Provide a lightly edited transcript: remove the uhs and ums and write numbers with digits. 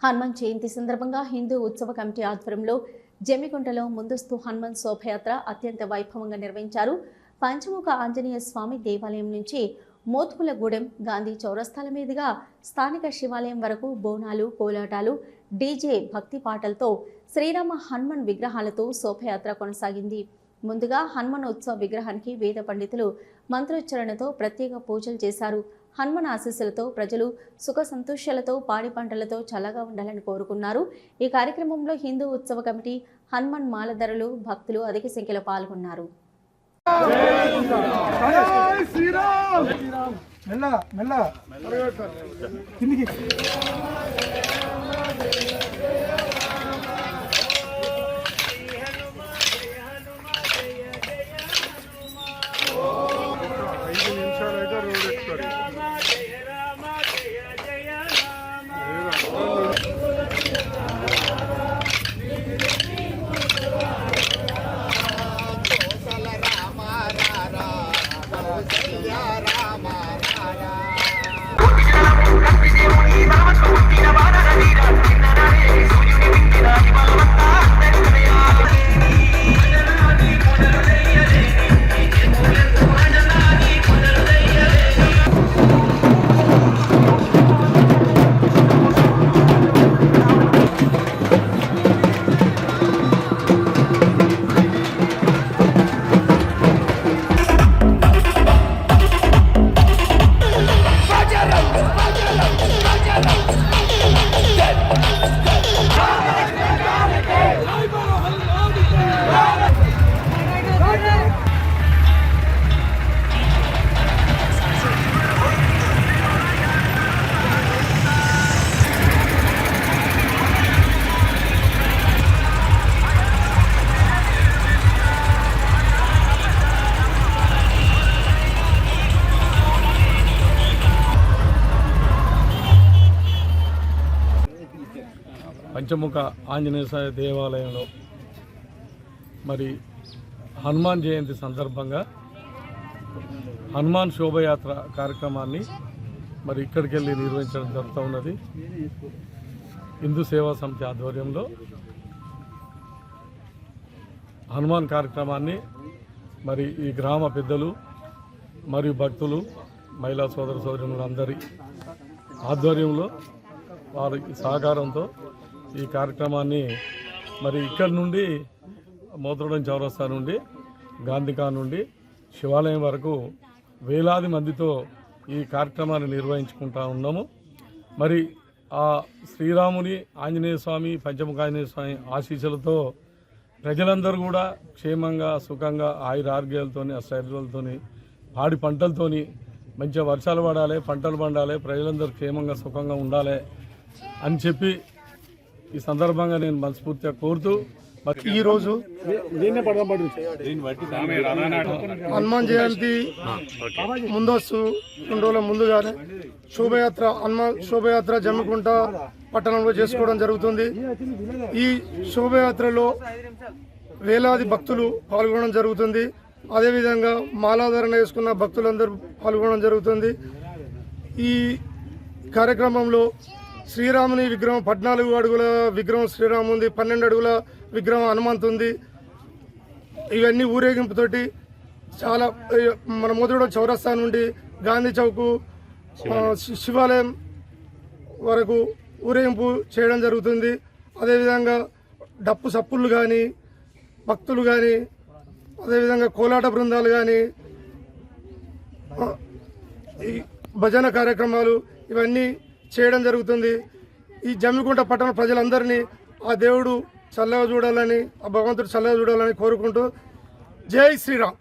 హనుమాన్ జయంతి సందర్భంగా హిందూ ఉత్సవ కమిటీ ఆధ్వర్యంలో జమ్మికుంటలో ముందస్తు హనుమాన్ శోభయాత్ర అత్యంత వైభవంగా నిర్వహించారు. పంచముఖ ఆంజనేయ స్వామి దేవాలయం నుంచి మోత్కులగూడెం గాంధీ చౌరస్తాల మీదుగా స్థానిక శివాలయం వరకు బోనాలు, కోలాటాలు, డీజే భక్తి పాటలతో శ్రీరామ హనుమాన్ విగ్రహాలతో శోభయాత్ర కొనసాగింది. ముందుగా హనుమాన్ ఉత్సవ విగ్రహానికి వేద పండితులు మంత్రోచ్చరణతో ప్రత్యేక పూజలు చేశారు. హనుమాన్ ఆశీస్సులతో ప్రజలు సుఖ సంతోషాలతో పాడి పంటలతో చల్లగా ఉండాలని కోరుకున్నారు. ఈ కార్యక్రమంలో హిందూ ఉత్సవ కమిటీ, హనుమాన్ మాలధరులు, భక్తులు అధిక సంఖ్యలో పాల్గొన్నారు. పంచముఖ ఆంజనేయ స్వామి దేవాలయంలో మరి హనుమాన్ జయంతి సందర్భంగా హనుమాన్ శోభయాత్ర కార్యక్రమాన్ని మరి ఇక్కడికి వెళ్ళి నిర్వహించడం జరుగుతూ ఉన్నది. హిందూ సేవా సమితి ఆధ్వర్యంలో హనుమాన్ కార్యక్రమాన్ని మరి ఈ గ్రామ పెద్దలు మరియు భక్తులు, మహిళా సోదర సోదరులందరి ఆధ్వర్యంలో వారి సహకారంతో ఈ కార్యక్రమాన్ని మరి ఇక్కడి నుండి మోత్రడం చౌరస్తా నుండి గాంధీకా నుండి శివాలయం వరకు వేలాది మందితో ఈ కార్యక్రమాన్ని నిర్వహించుకుంటా ఉన్నాము. మరి ఆ శ్రీరాముని, ఆంజనేయ స్వామి, పంచముఖ ఆంజనేయ స్వామి ఆశీస్సులతో ప్రజలందరూ కూడా క్షేమంగా, సుఖంగా, ఆయురారోగ్యాలతోని, అష్టైర్యాలతోని, పాడి పంటలతోని మంచిగా వర్షాలు పడాలి, పంటలు పండాలి, ప్రజలందరూ క్షేమంగా, సుఖంగా ఉండాలి అని చెప్పి ఈ సందర్భంగా నేను మనస్ఫూర్తిగా కోరుతూ ఈరోజు హనుమాన్ జయంతి ముందస్తు 2 రోజుల ముందుగానే హనుమాన్ శోభయాత్ర జమ్మికుంట పట్టణంలో చేసుకోవడం జరుగుతుంది. ఈ శోభయాత్రలో వేలాది భక్తులు పాల్గొనడం జరుగుతుంది. అదేవిధంగా మాలాధారణ చేసుకున్న భక్తులందరూ పాల్గొనడం జరుగుతుంది. ఈ కార్యక్రమంలో శ్రీరాముని విగ్రహం 14 అడుగుల విగ్రహం శ్రీరాము ఉంది, 12 అడుగుల విగ్రహం హనుమంత్ ఉంది. ఇవన్నీ ఊరేగింపుతోటి చాలా మన మోతుగూడెం చౌరస్తా నుండి గాంధీ చౌక్ శివాలయం వరకు ఊరేగింపు చేయడం జరుగుతుంది. అదేవిధంగా డప్పు సప్పుళ్ళు కానీ, భక్తులు కానీ, అదేవిధంగా కోలాట బృందాలు కానీ, ఈ భజన కార్యక్రమాలు ఇవన్నీ చేయడం జరుగుతుంది. ఈ జమ్మికుంట పట్టణ ప్రజలందరినీ ఆ దేవుడు చల్లగా చూడాలని, ఆ భగవంతుడు చల్లగా చూడాలని కోరుకుంటూ జై శ్రీరామ్.